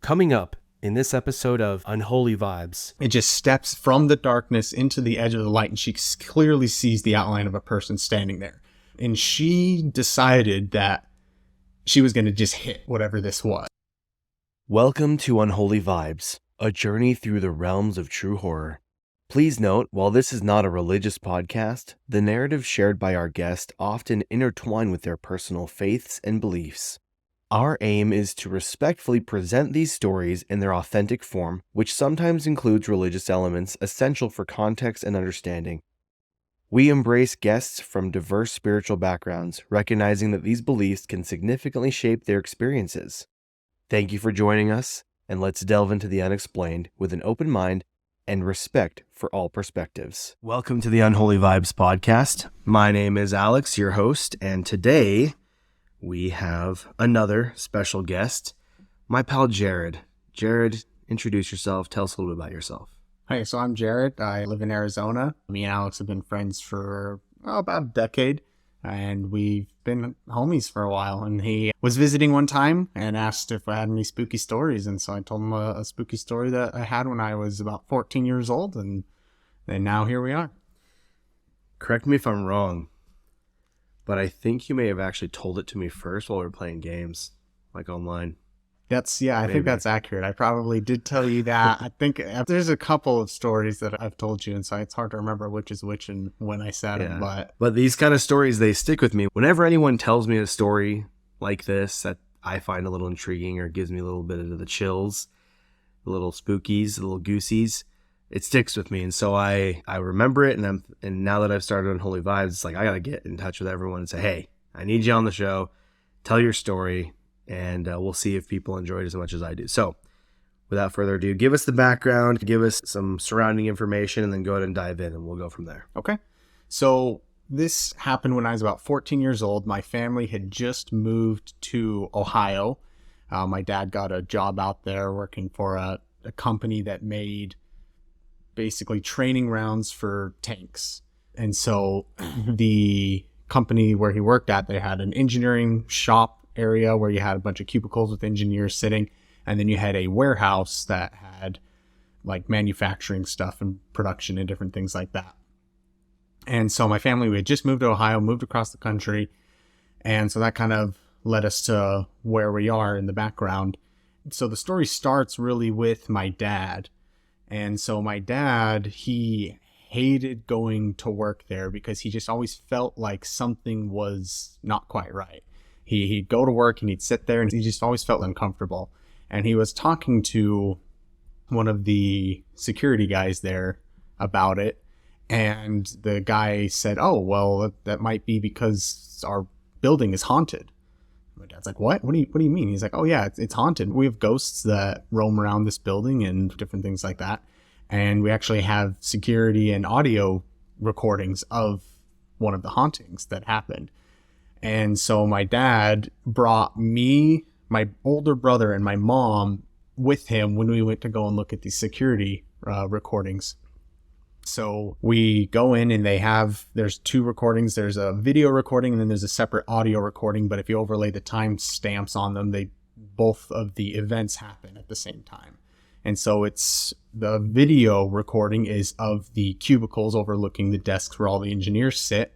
Coming up in this episode of Unholy Vibes. It just steps from the darkness into the edge of the light, and she clearly sees the outline of a person standing there. And she decided that she was going to just hit whatever this was. Welcome to Unholy Vibes, a journey through the realms of true horror. Please note, while this is not a religious podcast, the narratives shared by our guest often intertwine with their personal faiths and beliefs. Our aim is to respectfully present these stories in their authentic form, which sometimes includes religious elements essential for context and understanding. We embrace guests from diverse spiritual backgrounds, recognizing that these beliefs can significantly shape their experiences. Thank you for joining us, and let's delve into the unexplained with an open mind and respect for all perspectives. Welcome to the Unholy Vibes podcast. My name is Alex, your host, and today we have another special guest, my pal Jared. Jared, introduce yourself. Tell us a little bit about yourself. Hi, so I'm Jared. I live in Arizona. Me and Alex have been friends for about a decade, and we've been homies for a while. And he was visiting one time and asked if I had any spooky stories. And so I told him a spooky story that I had when I was about 14 years old. And now here we are. Correct me if I'm wrong, but I think you may have actually told it to me first while we were playing games, like online. I think that's accurate. I probably did tell you that. I think there's a couple of stories that I've told you, and so it's hard to remember which is which and when I said them. But these kind of stories, they stick with me. Whenever anyone tells me a story like this that I find a little intriguing or gives me a little bit of the chills, the little spookies, the little goosies, it sticks with me. And so I remember it, and now that I've started Unholy Vibes, it's like I got to get in touch with everyone and say, hey, I need you on the show. Tell your story, and we'll see if people enjoy it as much as I do. So without further ado, give us the background, give us some surrounding information, and then go ahead and dive in, and we'll go from there. Okay. So this happened when I was about 14 years old. My family had just moved to Ohio. My dad got a job out there working for a company that made basically training rounds for tanks. And so the company where he worked at, they had an engineering shop area where you had a bunch of cubicles with engineers sitting, and then you had a warehouse that had like manufacturing stuff and production and different things like that. And so my family, we had just moved to Ohio, moved across the country, and so that kind of led us to where we are in the background. So the story starts really with my dad. And so my dad, he hated going to work there because he just always felt like something was not quite right. He'd go to work and he'd sit there and he just always felt uncomfortable. And he was talking to one of the security guys there about it. And the guy said, oh, well, that might be because our building is haunted. My dad's like, what? What do you mean? He's like, oh yeah, it's haunted. We have ghosts that roam around this building and different things like that. And we actually have security and audio recordings of one of the hauntings that happened. And so my dad brought me, my older brother, and my mom with him when we went to go and look at these security recordings. So we go in and there's two recordings. There's a video recording and then there's a separate audio recording. But if you overlay the time stamps on them, both of the events happen at the same time. And so the video recording is of the cubicles overlooking the desks where all the engineers sit.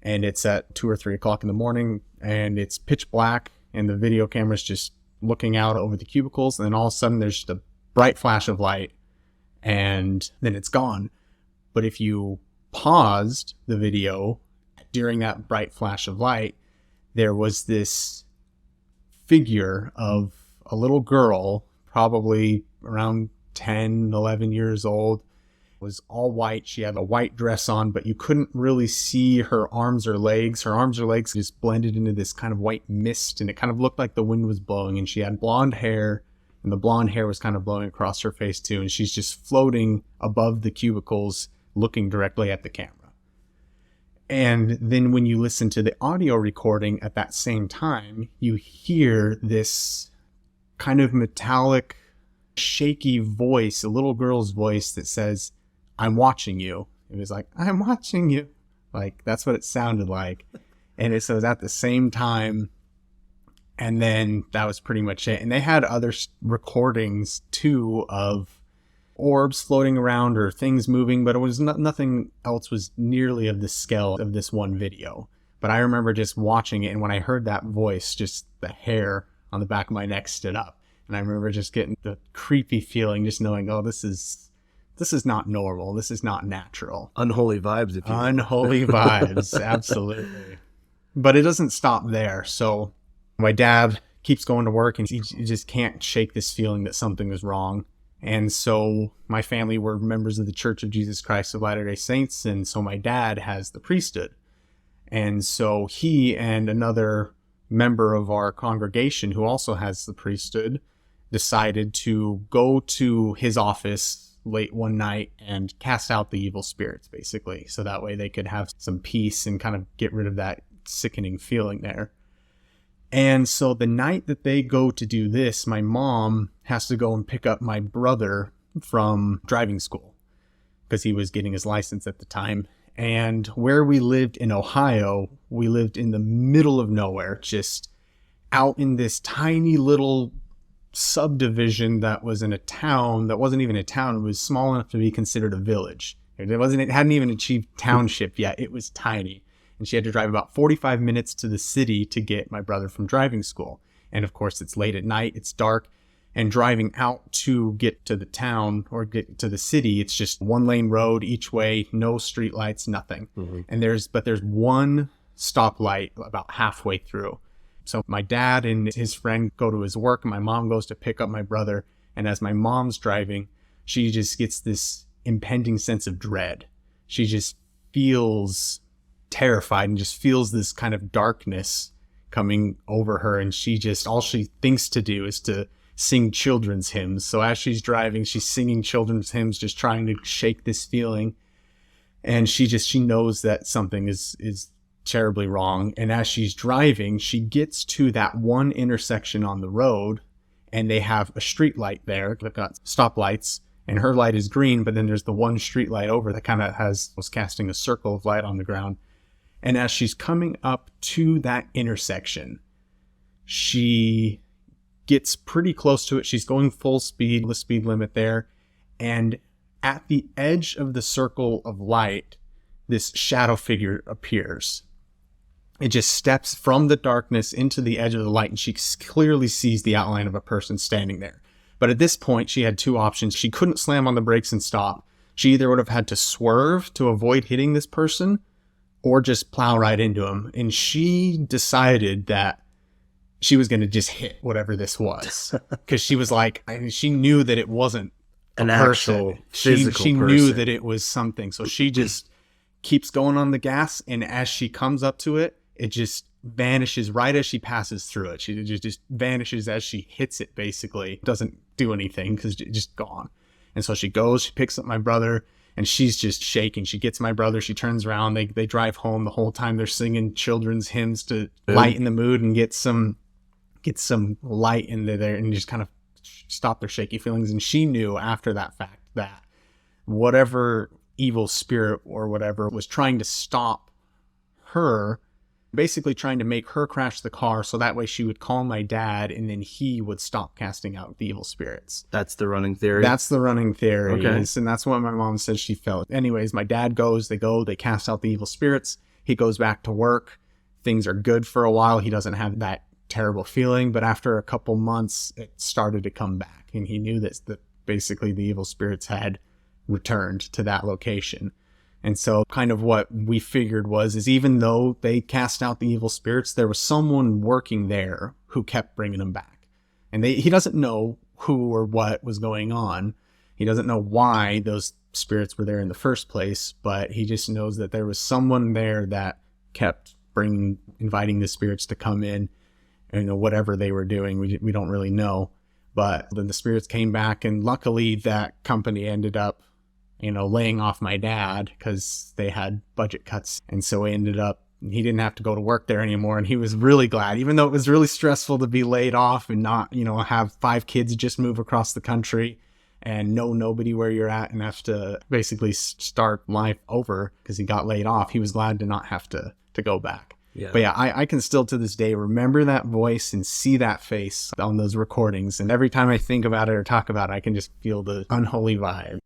And it's at 2 or 3 o'clock in the morning and it's pitch black and the video camera's just looking out over the cubicles. And then all of a sudden there's just a bright flash of light and then it's gone. But if you paused the video during that bright flash of light, there was this figure of a little girl, probably around 10, 11 years old. It was all white. She had a white dress on, but you couldn't really see her arms or legs. Her arms or legs just blended into this kind of white mist, and it kind of looked like the wind was blowing. And she had blonde hair, and the blonde hair was kind of blowing across her face too. And she's just floating above the cubicles, looking directly at the camera. And then when you listen to the audio recording at that same time, you hear this kind of metallic, shaky voice, a little girl's voice that says, I'm watching you. It was like, I'm watching you. Like, that's what it sounded like. And it was at the same time. And then that was pretty much it. And they had other recordings too of orbs floating around or things moving, but it was nothing else was nearly of the scale of this one video. But I remember just watching it, and when I heard that voice, just the hair on the back of my neck stood up. And I remember just getting the creepy feeling, just knowing, oh, this is not normal. This is not natural. Unholy vibes, if you will. Unholy vibes, absolutely. But it doesn't stop there. So my dad keeps going to work, and he just can't shake this feeling that something is wrong. And so my family were members of the Church of Jesus Christ of Latter-day Saints, and so my dad has the priesthood. And so he and another member of our congregation who also has the priesthood decided to go to his office late one night and cast out the evil spirits, basically. So that way they could have some peace and kind of get rid of that sickening feeling there. And so the night that they go to do this, my mom has to go and pick up my brother from driving school because he was getting his license at the time. And where we lived in Ohio, we lived in the middle of nowhere, just out in this tiny little subdivision that was in a town that wasn't even a town. It was small enough to be considered a village. It hadn't even achieved township yet. It was tiny. And she had to drive about 45 minutes to the city to get my brother from driving school. And of course, it's late at night, it's dark, and driving out to get to the town or get to the city, it's just one lane road each way, no street lights, nothing. Mm-hmm. And there's one stoplight about halfway through. So my dad and his friend go to his work, and my mom goes to pick up my brother. And as my mom's driving, she just gets this impending sense of dread. She just feels terrified and just feels this kind of darkness coming over her, and all she thinks to do is to sing children's hymns. So as she's driving, she's singing children's hymns, just trying to shake this feeling. And she knows that something is terribly wrong. And as she's driving, she gets to that one intersection on the road, and they have a street light there. They've got stoplights, and her light is green, but then there's the one street light over that kind of was casting a circle of light on the ground. And as she's coming up to that intersection, she gets pretty close to it. She's going full speed, the speed limit there. And at the edge of the circle of light, this shadow figure appears. It just steps from the darkness into the edge of the light, and she clearly sees the outline of a person standing there. But at this point, she had two options. She couldn't slam on the brakes and stop. She either would have had to swerve to avoid hitting this person, or just plow right into him. And she decided that she was going to just hit whatever this was. Because she was like, she knew that it wasn't an actual physical she person. Knew that it was something. So she just keeps going on the gas. And as she comes up to it, it just vanishes right as she passes through it. She just vanishes as she hits it, basically. Doesn't do anything because it's just gone. And so she goes, she picks up my brother, and she's just shaking. She gets my brother. She turns around. They drive home. The whole time they're singing children's hymns to lighten the mood and get some light in there and just kind of stop their shaky feelings. And she knew after that fact that whatever evil spirit or whatever was trying to stop her, basically trying to make her crash the car so that way she would call my dad and then he would stop casting out the evil spirits. That's the running theory? That's the running theory. Okay. And that's what my mom says she felt. Anyways, my dad goes, they cast out the evil spirits. He goes back to work. Things are good for a while. He doesn't have that terrible feeling, but after a couple months, it started to come back. And he knew that basically the evil spirits had returned to that location. And so kind of what we figured is even though they cast out the evil spirits, there was someone working there who kept bringing them back. And he doesn't know who or what was going on. He doesn't know why those spirits were there in the first place, but he just knows that there was someone there that kept inviting the spirits to come in, and whatever they were doing, we don't really know. But then the spirits came back, and luckily that company ended up laying off my dad because they had budget cuts. And so he didn't have to go to work there anymore. And he was really glad, even though it was really stressful to be laid off and not, have 5 kids just move across the country and know nobody where you're at and have to basically start life over because he got laid off. He was glad to not have to go back. Yeah. But yeah, I can still to this day remember that voice and see that face on those recordings. And every time I think about it or talk about it, I can just feel the unholy vibe.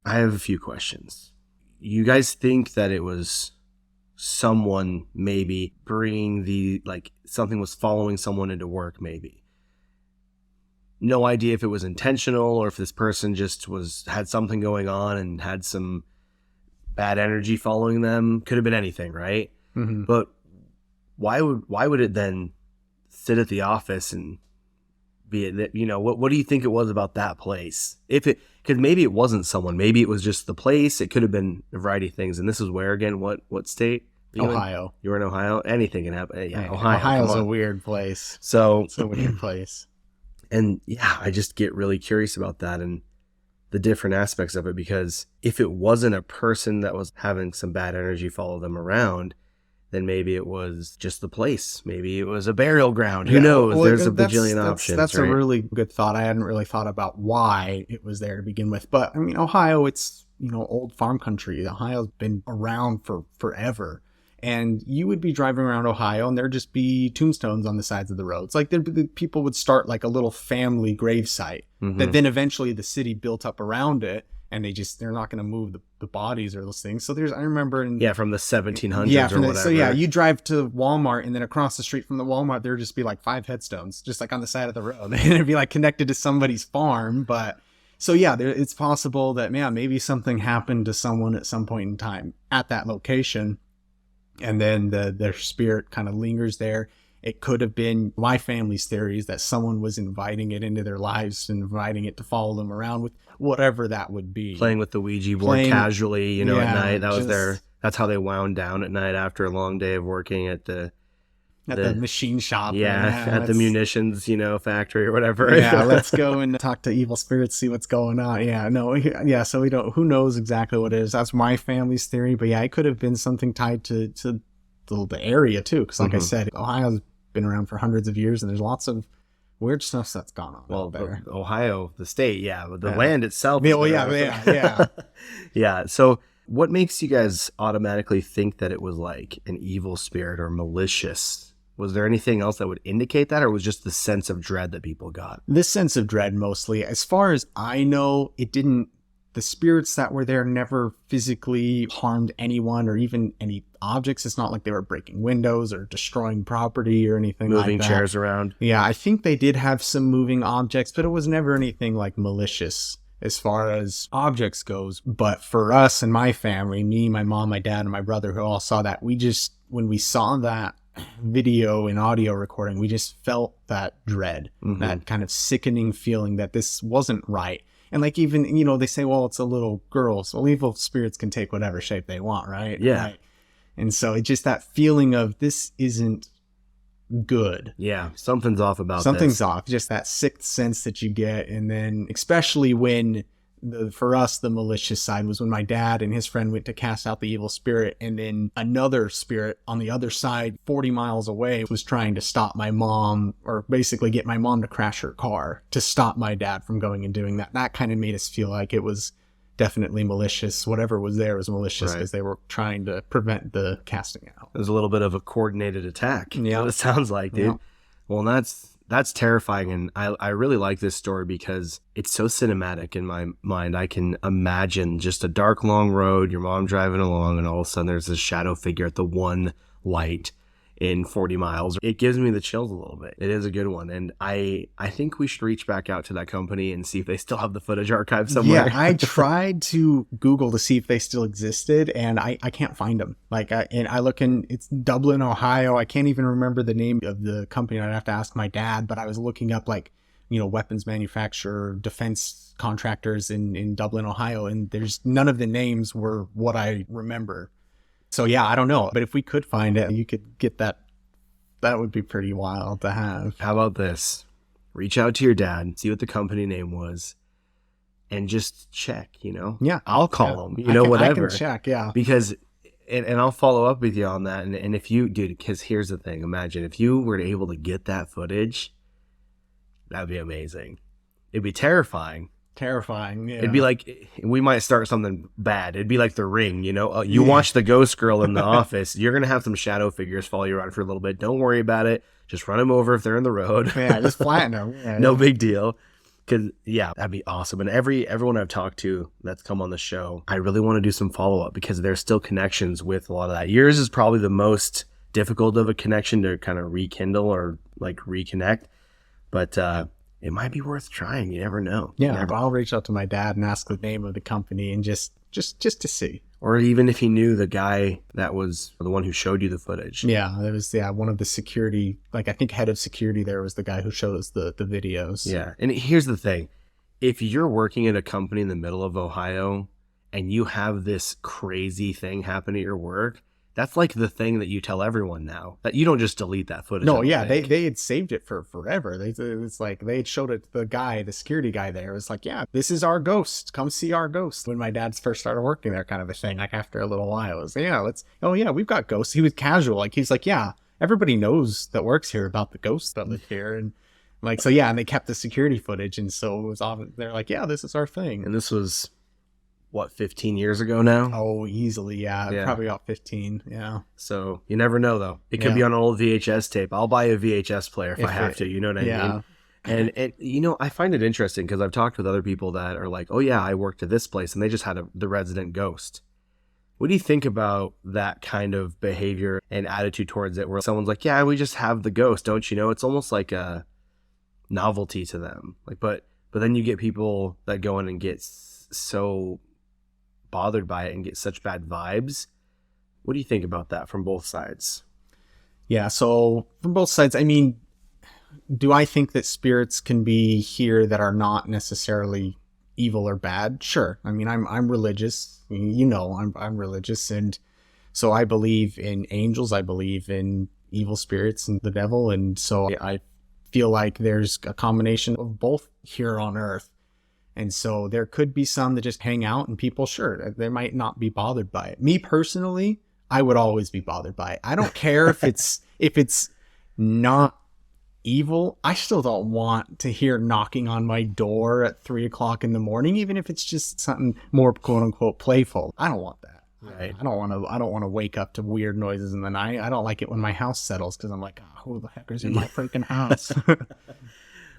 I have a few questions. You guys think that it was someone maybe bringing something was following someone into work maybe? No idea if it was intentional or if this person just had something going on and had some bad energy following them. Could have been anything, right? Mm-hmm. But why would it then sit at the office and be it, what do you think it was about that place? Because maybe it wasn't someone, maybe it was just the place. It could have been a variety of things. And this is where again, what state? Ohio. You were in Ohio? Anything can happen. Yeah, Ohio. Ohio's a weird place. So It's a weird place. And yeah, I just get really curious about that and the different aspects of it, because if it wasn't a person that was having some bad energy follow them around, then maybe it was just the place. Maybe it was a burial ground. Who knows? Well, there's a bajillion options. That's right? a really good thought. I hadn't really thought about why it was there to begin with. But I mean, Ohio, it's, old farm country. Ohio's been around for forever. And you would be driving around Ohio and there'd just be tombstones on the sides of the roads. Like people would start like a little family gravesite that then eventually the city built up around it. And they're not going to move the bodies or those things. So I remember from the 1700s or whatever. So yeah, you drive to Walmart and then across the street from the Walmart, there'd just be like 5 headstones, just like on the side of the road. And it'd be like connected to somebody's farm. But so yeah, it's possible that, maybe something happened to someone at some point in time at that location. And then their spirit kind of lingers there. It could have been my family's theories that someone was inviting it into their lives and inviting it to follow them around with whatever that would be. Playing with the Ouija board casually, at night. That's how they wound down at night after a long day of working at the machine shop. At the munitions, factory or whatever. Yeah, let's go and talk to evil spirits, see what's going on. Yeah, no, yeah, so we don't, who knows exactly what it is. That's my family's theory, but yeah, it could have been something tied to the area too, because like I said, Ohio's been around for hundreds of years and there's lots of weird stuff that's gone on out there. Ohio, the state, but the land itself. Yeah. Yeah, so what makes you guys automatically think that it was like an evil spirit or malicious? Was there anything else that would indicate that, or was just the sense of dread that people got? This sense of dread mostly. As far as I know, the spirits that were there never physically harmed anyone or even any objects. It's not like they were breaking windows or destroying property or anything like that. Moving chairs around. Yeah, I think they did have some moving objects, but it was never anything like malicious as far as objects goes. But for us and my family, me, my mom, my dad, and my brother who all saw that, when we saw that video and audio recording, we just felt that dread, that kind of sickening feeling that this wasn't right. And like even, they say, well, it's a little girl. So evil spirits can take whatever shape they want, right? Yeah. Right. And so it's just that feeling of this isn't good. Yeah, something's off about Something's off. Just that sixth sense that you get. And then especially when for us, the malicious side was when my dad and his friend went to cast out the evil spirit. And then another spirit on the other side, 40 miles away, was trying to stop my mom, or basically get my mom to crash her car to stop my dad from going and doing that. That kind of made us feel like it was definitely malicious. Whatever was there was malicious because they were trying to prevent the casting out. There's a little bit of a coordinated attack. Yeah, what it sounds like, dude. Yeah. Well, that's terrifying, and I really like this story because it's so cinematic in my mind. I can imagine just a dark, long road, your mom driving along, and all of a sudden there's this shadow figure at the one light in 40 miles. It gives me the chills a little bit. It is a good one, and I think we should reach back out to that company and see if they still have the footage archived somewhere. Yeah, I tried to Google to see if they still existed, and I can't find them. I look in, it's Dublin, Ohio. I can't even remember the name of the company. I'd have to ask my dad, but I was looking up weapons manufacturer, defense contractors in Dublin, Ohio, and there's none of the names were what I remember. So yeah, I don't know. But if we could find it, you could get that. That would be pretty wild to have. How about this? Reach out to your dad, see what the company name was, and just check, Yeah. I'll call him, whatever. I can check, yeah. Because, and I'll follow up with you on that. And if you, dude, because here's the thing. Imagine if you were able to get that footage, that'd be amazing. It'd be terrifying. Terrifying. Yeah. It'd be like, we might start something bad. It'd be like The Ring, you know? You watch the ghost girl in the office, you're going to have some shadow figures follow you around for a little bit. Don't worry about it. Just run them over if they're in the road. Yeah, just flatten them. Yeah, No big deal. Because, yeah, that'd be awesome. And everyone I've talked to that's come on the show, I really want to do some follow-up because there's still connections with a lot of that. Yours is probably the most difficult of a connection to kind of rekindle or like reconnect. But it might be worth trying. You never know. Yeah, I'll reach out to my dad and ask the name of the company and just to see. Or even if he knew the guy that was the one who showed you the footage. Yeah, there was one of the security, like I think head of security there was the guy who showed us the videos. Yeah, and here's the thing. If you're working at a company in the middle of Ohio and you have this crazy thing happen at your work, that's like the thing that you tell everyone now. That you don't just delete that footage. No, yeah, they had saved it for forever. It's like they had showed it to the guy, the security guy there. It was like, yeah, this is our ghost. Come see our ghost. When my dad first started working there, kind of a thing. Like after a little while, it was we've got ghosts. He was casual. Like he's like, yeah, everybody knows that works here about the ghosts that live here, and like so, yeah. And they kept the security footage, and so it was they're like, yeah, this is our thing. And this was, what, 15 years ago now? Oh, easily, yeah. Probably about 15, yeah. So you never know, though. It could be on an old VHS tape. I'll buy a VHS player if I have to, you know what I mean? And you know, I find it interesting because I've talked with other people that are like, oh yeah, I worked at this place and they just had the resident ghost. What do you think about that kind of behavior and attitude towards it where someone's like, yeah, we just have the ghost, don't you know? It's almost like a novelty to them. Like, but then you get people that go in and get so bothered by it and get such bad vibes. What do you think about that from both sides? Yeah, so from both sides, I mean, do I think that spirits can be here that are not necessarily evil or bad? Sure. I mean, I'm religious. You know, I'm religious, and so I believe in angels. I believe in evil spirits and the devil, and so I feel like there's a combination of both here on Earth. And so there could be some that just hang out, and people, sure, they might not be bothered by it. Me personally, I would always be bothered by it. I don't care if it's not evil. I still don't want to hear knocking on my door at 3:00 in the morning, even if it's just something more quote unquote playful. I don't want that. Right. I don't want to wake up to weird noises in the night. I don't like it when my house settles because I'm like, oh, who the heck is in my freaking house?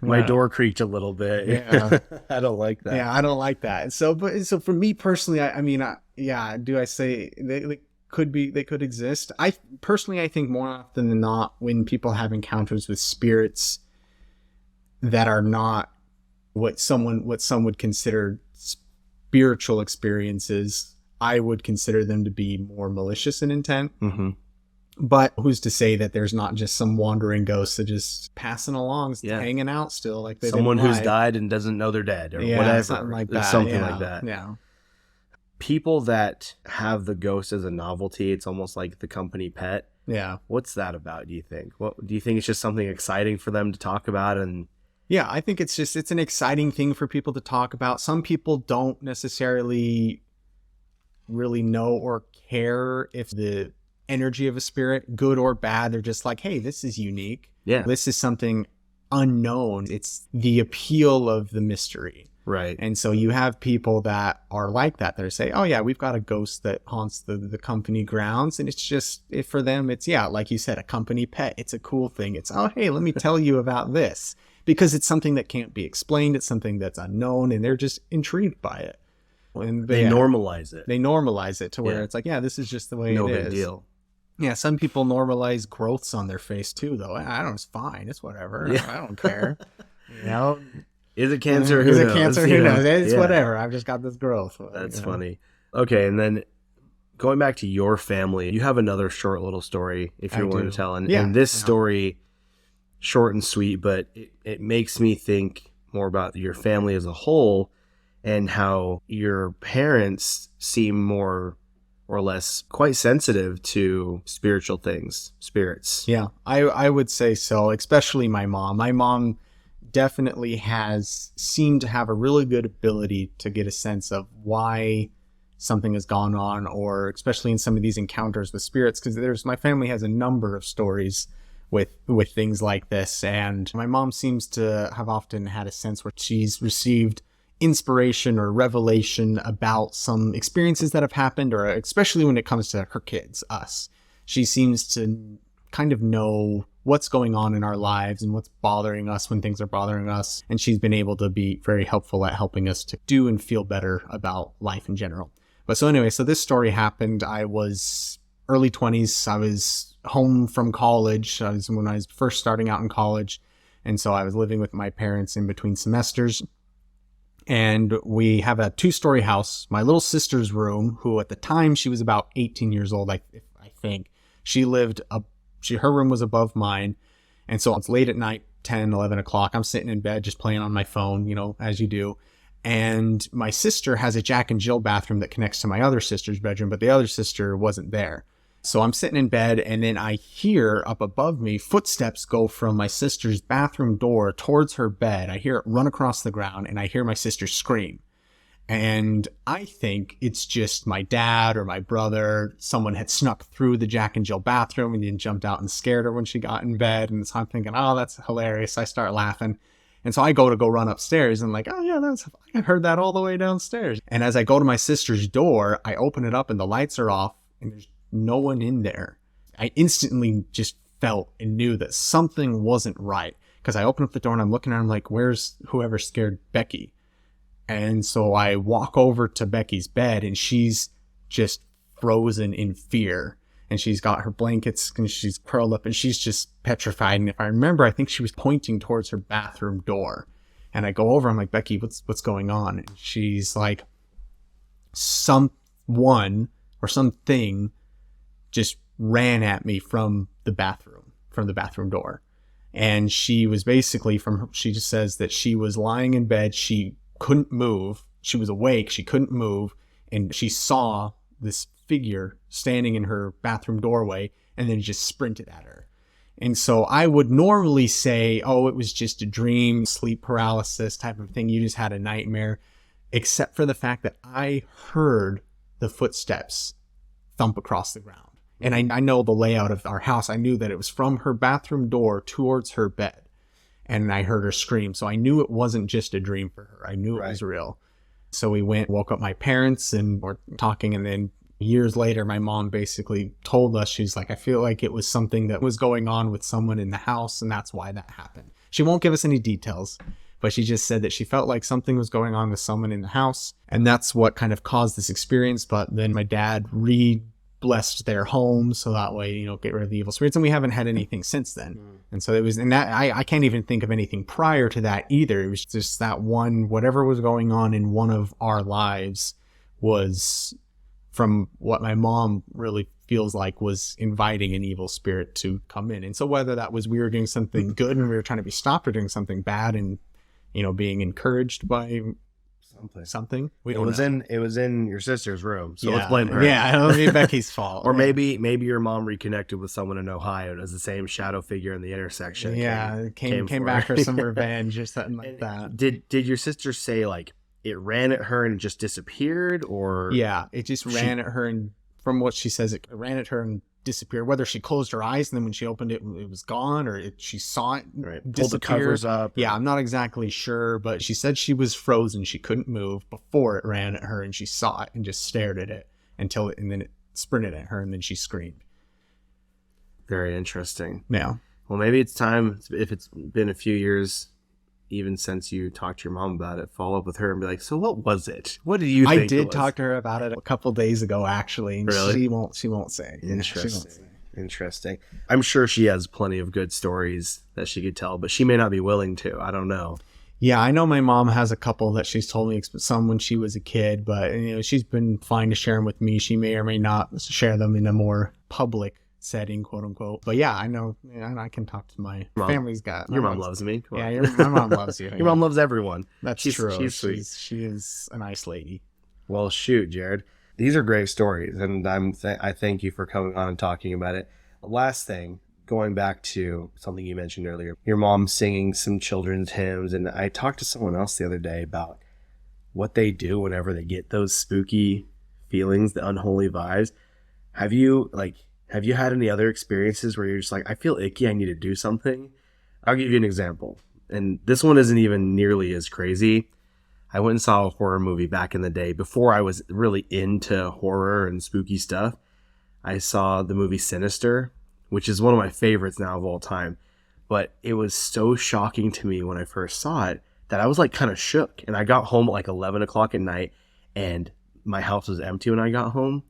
My door creaked a little bit. Yeah. I don't like that. Yeah, I don't like that. So for me personally, I mean, do I say they could exist? I think more often than not, when people have encounters with spirits that are not what some would consider spiritual experiences, I would consider them to be more malicious in intent. Mm-hmm. But who's to say that there's not just some wandering ghosts that just passing along, hanging out still, like they someone who's died and doesn't know they're dead or whatever, something like that. Something like that. Yeah. People that have the ghost as a novelty, it's almost like the company pet. Yeah. What's that about? Do you think? What do you think? It's just something exciting for them to talk about, and yeah, I think it's an exciting thing for people to talk about. Some people don't necessarily really know or care if the energy of a spirit, good or bad. They're just like, hey, this is unique. Yeah, this is something unknown. It's the appeal of the mystery. Right. And so you have people that are like that. They say, oh yeah, we've got a ghost that haunts the company grounds. And it's just, for them, it's, yeah, like you said, a company pet. It's a cool thing. It's, oh, hey, let me tell you about this. Because it's something that can't be explained. It's something that's unknown. And they're just intrigued by it. And they normalize it. They normalize it to where it's like, yeah, this is just the way it is. No big deal. Yeah, some people normalize growths on their face too, though. I don't, it's fine. It's whatever. Yeah. I don't care. You know? Is it cancer? Who knows? Who knows? It's whatever. I've just got this growth. That's funny. Okay, and then going back to your family, you have another short little story if you're willing to tell. And, and this story, short and sweet, but it makes me think more about your family as a whole and how your parents seem more or less quite sensitive to spiritual things, spirits. Yeah, I would say so, especially my mom. My mom definitely has seemed to have a really good ability to get a sense of why something has gone on, or especially in some of these encounters with spirits, because my family has a number of stories with things like this, and my mom seems to have often had a sense where she's received inspiration or revelation about some experiences that have happened, or especially when it comes to her kids, us. She seems to kind of know what's going on in our lives and what's bothering us when things are bothering us. And she's been able to be very helpful at helping us to do and feel better about life in general. But so anyway, so this story happened. I was early 20s. I was home from college. When I was first starting out in college. And so I was living with my parents in between semesters. And we have a 2-story house. My little sister's room, who at the time she was about 18 years old, I think. She lived up, her room was above mine. And so it's late at night, 10, 11 o'clock. I'm sitting in bed just playing on my phone, as you do. And my sister has a Jack and Jill bathroom that connects to my other sister's bedroom, but the other sister wasn't there. So I'm sitting in bed, and then I hear up above me footsteps go from my sister's bathroom door towards her bed. I hear it run across the ground, and I hear my sister scream. And I think it's just my dad or my brother. Someone had snuck through the Jack and Jill bathroom and then jumped out and scared her when she got in bed. And so I'm thinking, oh, that's hilarious. I start laughing. And so I go to run upstairs and like, oh yeah, I heard that all the way downstairs. And as I go to my sister's door, I open it up and the lights are off and there's no one in there. I instantly just felt and knew that something wasn't right, because I open up the door and I'm looking at her, I'm like, where's whoever scared Becky? And so I walk over to Becky's bed and she's just frozen in fear. And she's got her blankets and she's curled up and she's just petrified. And if I remember, I think she was pointing towards her bathroom door. And I go over, I'm like, Becky, what's going on? And she's like, someone or something just ran at me from the bathroom door. And she was basically she just says that she was lying in bed. She couldn't move. She was awake. She couldn't move. And she saw this figure standing in her bathroom doorway and then just sprinted at her. And so I would normally say, oh, it was just a dream, sleep paralysis type of thing. You just had a nightmare, except for the fact that I heard the footsteps thump across the ground. And I know the layout of our house. I knew that it was from her bathroom door towards her bed. And I heard her scream. So I knew it wasn't just a dream for her. I knew it was real. So we woke up my parents and were talking. And then years later, my mom basically told us, she's like, I feel like it was something that was going on with someone in the house. And that's why that happened. She won't give us any details, but she just said that she felt like something was going on with someone in the house. And that's what kind of caused this experience. But then my dad blessed their home so that way, get rid of the evil spirits. And we haven't had anything since then. And so it was, and that I can't even think of anything prior to that either. It was just that one, whatever was going on in one of our lives was from what my mom really feels like was inviting an evil spirit to come in. And so whether that was we were doing something good and we were trying to be stopped, or doing something bad and, being encouraged by something. It was in your sister's room, so let's blame her. Yeah, it'll be Becky's fault. Or maybe your mom reconnected with someone in Ohio as the same shadow figure in the intersection. Yeah, came back for some revenge or something like that. Did your sister say like it ran at her and just disappeared, or? Yeah, it just ran at her, and from what she says, it ran at her and disappeared. Whether she closed her eyes and then when she opened it, it was gone, or she saw it disappear. Pulled the covers up. Yeah, I'm not exactly sure, but she said she was frozen. She couldn't move before it ran at her, and she saw it and just stared at it and then it sprinted at her, and then she screamed. Very interesting. Yeah. Well, maybe it's time, if it's been a few years even since you talked to your mom about it, follow up with her and be like, so what was it? What did you think? I did talk to her about it a couple days ago, actually. And really? She won't say. Interesting. I'm sure she has plenty of good stories that she could tell, but she may not be willing to. I don't know. Yeah, I know my mom has a couple that she's told me, some when she was a kid, but she's been fine to share them with me. She may or may not share them in a more public setting, quote unquote. But yeah, I know, and I can talk to my family's got. Your mom loves me. Yeah, my mom loves you. Your mom loves everyone. That's true. She's sweet. She is a nice lady. Well, shoot, Jared. These are great stories, and I thank you for coming on and talking about it. Last thing, going back to something you mentioned earlier, your mom singing some children's hymns, and I talked to someone else the other day about what they do whenever they get those spooky feelings, the unholy vibes. Have you had any other experiences where you're just like, I feel icky, I need to do something? I'll give you an example. And this one isn't even nearly as crazy. I went and saw a horror movie back in the day before I was really into horror and spooky stuff. I saw the movie Sinister, which is one of my favorites now of all time. But it was so shocking to me when I first saw it that I was like kind of shook. And I got home at like 11 o'clock at night and my house was empty when I got home.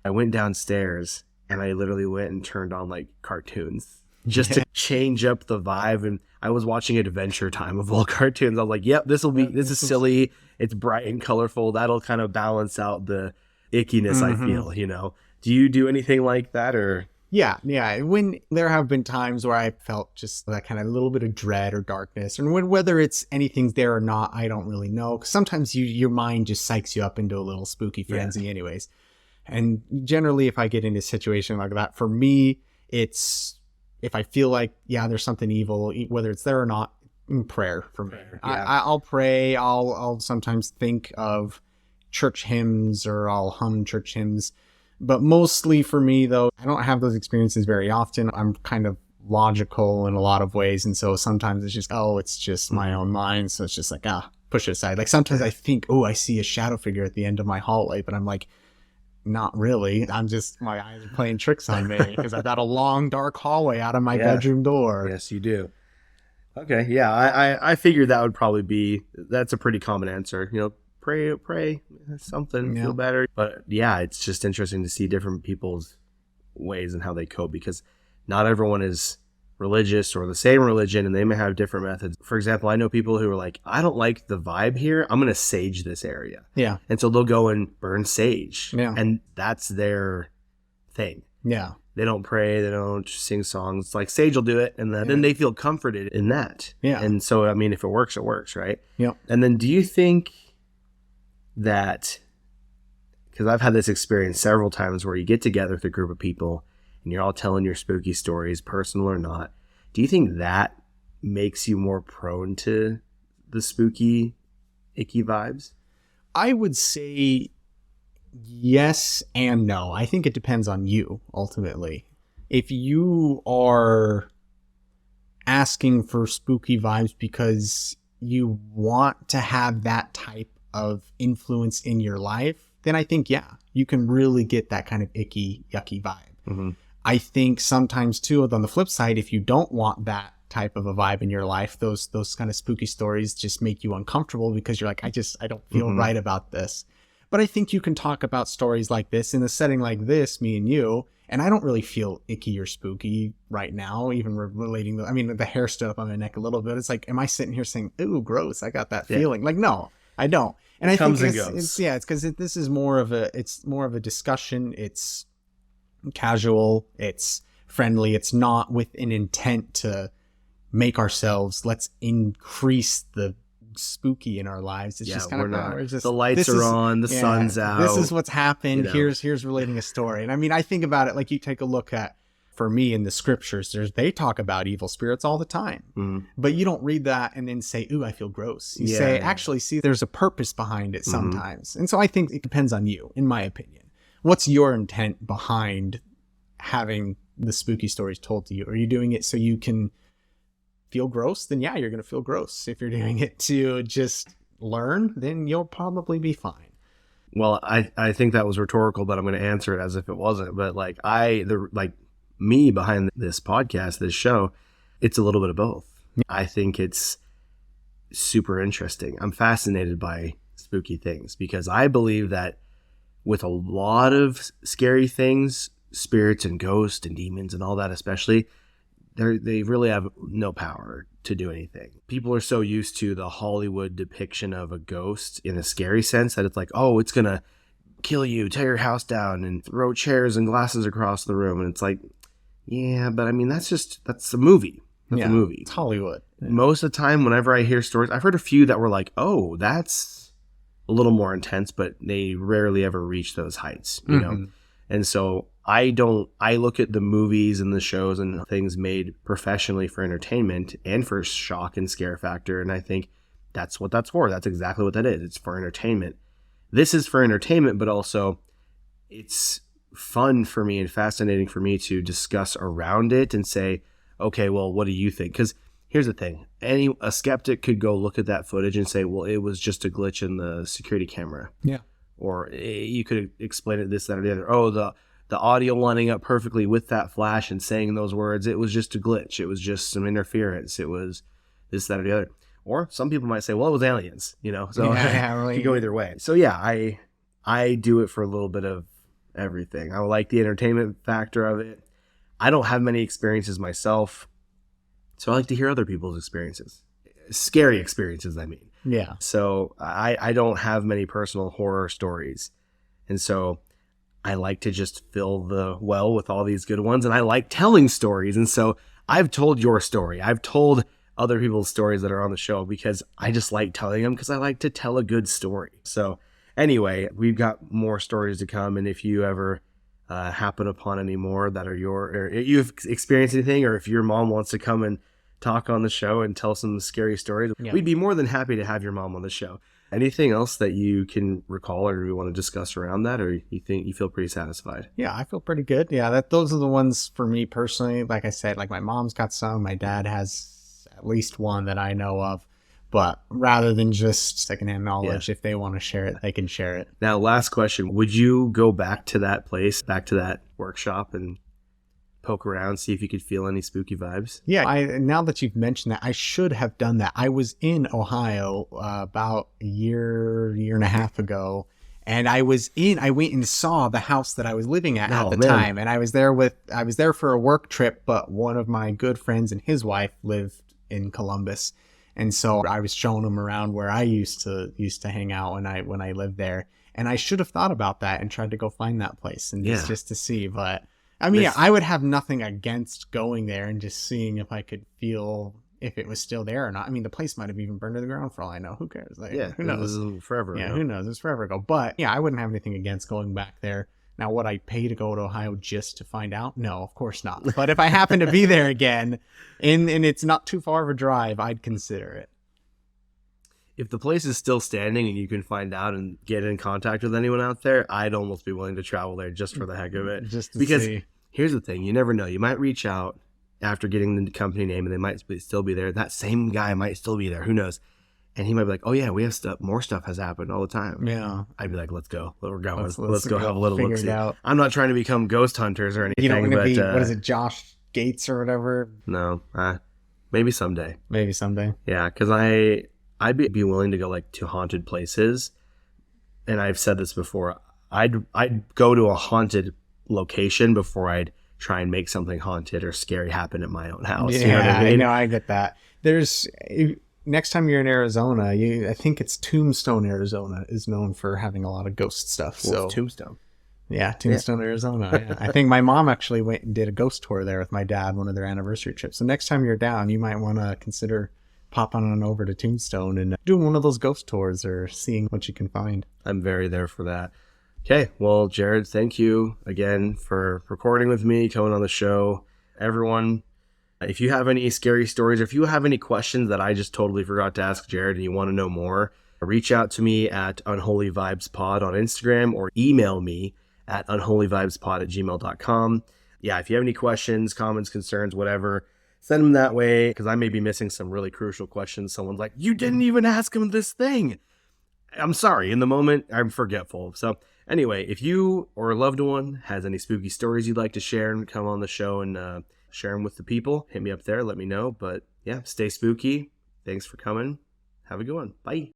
I went downstairs and I literally went and turned on like cartoons just to change up the vibe. And I was watching Adventure Time of all cartoons. I was like, yep, this is silly. It's bright and colorful. That'll kind of balance out the ickiness I feel, you know. Do you do anything like that or? Yeah. When there have been times where I felt just that kind of little bit of dread or darkness, and whether it's anything's there or not, I don't really know. 'Cause sometimes your mind just psychs you up into a little spooky frenzy anyways. And generally, if I get into a situation like that, for me, it's if I feel like, there's something evil, whether it's there or not, prayer for me. I'll pray. I'll sometimes think of church hymns or I'll hum church hymns. But mostly for me, though, I don't have those experiences very often. I'm kind of logical in a lot of ways. And so sometimes it's just my own mind. So it's just like, push it aside. Like sometimes I think, I see a shadow figure at the end of my hallway, but I'm like, not really. My eyes are playing tricks on me because I've got a long, dark hallway out of my bedroom door. Yes, you do. Okay. Yeah. I figured that would probably that's a pretty common answer. You know, pray something, feel better. But yeah, it's just interesting to see different people's ways and how they cope because not everyone is religious or the same religion and they may have different methods. For example, I know people who are like, I don't like the vibe here. I'm going to sage this area. Yeah. And so they'll go and burn sage. Yeah. And that's their thing. Yeah. They don't pray. They don't sing songs. Like sage will do it. And then they feel comforted in that. Yeah. And so, I mean, if it works, it works, right? Yeah. And then do you think that, because I've had this experience several times where you get together with a group of people and you're all telling your spooky stories, personal or not. Do you think that makes you more prone to the spooky, icky vibes? I would say yes and no. I think it depends on you, ultimately. If you are asking for spooky vibes because you want to have that type of influence in your life, then I think, you can really get that kind of icky, yucky vibe. Mm-hmm. I think sometimes too, on the flip side, if you don't want that type of a vibe in your life, those kind of spooky stories just make you uncomfortable because you're like, I don't feel right about this. But I think you can talk about stories like this in a setting like this, me and you, and I don't really feel icky or spooky right now, even relating the hair stood up on my neck a little bit. It's like, am I sitting here saying, ooh, gross, I got that feeling? Like, no, I don't. And I think it's because this is more of a discussion. It's casual, it's friendly, it's not with an intent to make ourselves, let's increase the spooky in our lives. It's just kind of the lights are on, the sun's out. This is what's happened. Here's relating a story. And I mean, I think about it like you take a look at, for me in the scriptures, they talk about evil spirits all the time, but you don't read that and then say, ooh, I feel gross. You say, actually, see, there's a purpose behind it sometimes. And so I think it depends on you, in my opinion. What's your intent behind having the spooky stories told to you? Are you doing it so you can feel gross? Then you're going to feel gross. If you're doing it to just learn, then you'll probably be fine. Well, I think that was rhetorical, but I'm going to answer it as if it wasn't. But me behind this podcast, this show, it's a little bit of both. I think it's super interesting. I'm fascinated by spooky things because I believe that with a lot of scary things, spirits and ghosts and demons and all that especially, they really have no power to do anything. People are so used to the Hollywood depiction of a ghost in a scary sense that it's like, oh, it's going to kill you, tear your house down, and throw chairs and glasses across the room. And it's like, yeah, but I mean, that's a movie. That's a movie. It's Hollywood. Yeah. Most of the time, whenever I hear stories, I've heard a few that were like, oh, that's a little more intense, but they rarely ever reach those heights, you know? And so I look at the movies and the shows and things made professionally for entertainment and for shock and scare factor. And I think that's what that's for. That's exactly what that is. It's for entertainment. This is for entertainment, but also it's fun for me and fascinating for me to discuss around it and say, okay, well, what do you think? Because here's the thing. A skeptic could go look at that footage and say, well, it was just a glitch in the security camera. Yeah. Or you could explain it this, that, or the other. Oh, the audio lining up perfectly with that flash and saying those words, it was just a glitch. It was just some interference. It was this, that, or the other. Or some people might say, well, it was aliens, So really. it could go either way. So yeah, I do it for a little bit of everything. I like the entertainment factor of it. I don't have many experiences myself, so I like to hear other people's experiences. Scary experiences, I mean. Yeah. So I don't have many personal horror stories. And so I like to just fill the well with all these good ones. And I like telling stories. And so I've told your story. I've told other people's stories that are on the show because I just like telling them because I like to tell a good story. So anyway, we've got more stories to come. And if you ever happen upon any more that are or you've experienced anything, or if your mom wants to come and talk on the show and tell some scary stories, we'd be more than happy to have your mom on the show. Anything else that you can recall or you want to discuss around that, or you think you feel pretty satisfied? Yeah, I feel pretty good. Yeah, those are the ones for me personally. Like I said, like my mom's got some, my dad has at least one that I know of. But rather than just secondhand knowledge, if they want to share it, they can share it. Now, last question. Would you go back to that place, back to that workshop, and poke around, see if you could feel any spooky vibes? Yeah, now that you've mentioned that, I should have done that. I was in Ohio about a year and a half ago, and I went and saw the house that I was living at the time, and I was there for a work trip, but one of my good friends and his wife lived in Columbus. And so I was showing them around where I used to hang out when I lived there. And I should have thought about that and tried to go find that place and just to see. But I mean, I would have nothing against going there and just seeing if I could feel if it was still there or not. I mean, the place might have even burned to the ground for all I know. Who cares? Like, who knows? It was forever ago. Who knows? It was forever ago. But yeah, I wouldn't have anything against going back there. Now, would I pay to go to Ohio just to find out? No, of course not. But if I happen to be there again and it's not too far of a drive, I'd consider it. If the place is still standing and you can find out and get in contact with anyone out there, I'd almost be willing to travel there just for the heck of it. Because here's the thing, you never know. You might reach out after getting the company name and they might still be there. That same guy might still be there. Who knows? And he might be like, oh yeah, we have stuff. More stuff has happened all the time. Yeah. I'd be like, let's go. We're going. Let's go have a little look. Out. I'm not trying to become ghost hunters or anything. You don't want to be, what is it, Josh Gates or whatever? No. Maybe someday. Yeah, because I'd be willing to go like to haunted places. And I've said this before. I'd go to a haunted location before I'd try and make something haunted or scary happen at my own house. Yeah, you know what I mean? I get that. Next time you're in Arizona, I think it's Tombstone, Arizona is known for having a lot of ghost stuff. Well, Tombstone. Yeah, Tombstone, Arizona. Yeah. I think my mom actually went and did a ghost tour there with my dad, one of their anniversary trips. So next time you're down, you might want to consider popping on over to Tombstone and doing one of those ghost tours or seeing what you can find. I'm very there for that. Okay, well, Jared, thank you again for recording with me, coming on the show. Everyone, if you have any scary stories, or if you have any questions that I just totally forgot to ask Jared and you want to know more, reach out to me at Unholy Vibes Pod on Instagram or email me at unholywibespod@gmail.com. Yeah, if you have any questions, comments, concerns, whatever, send them that way, because I may be missing some really crucial questions. Someone's like, you didn't even ask him this thing. I'm sorry. In the moment, I'm forgetful. So anyway, if you or a loved one has any spooky stories you'd like to share and come on the show and share them with the people, hit me up there. Let me know. But yeah, stay spooky. Thanks for coming. Have a good one. Bye.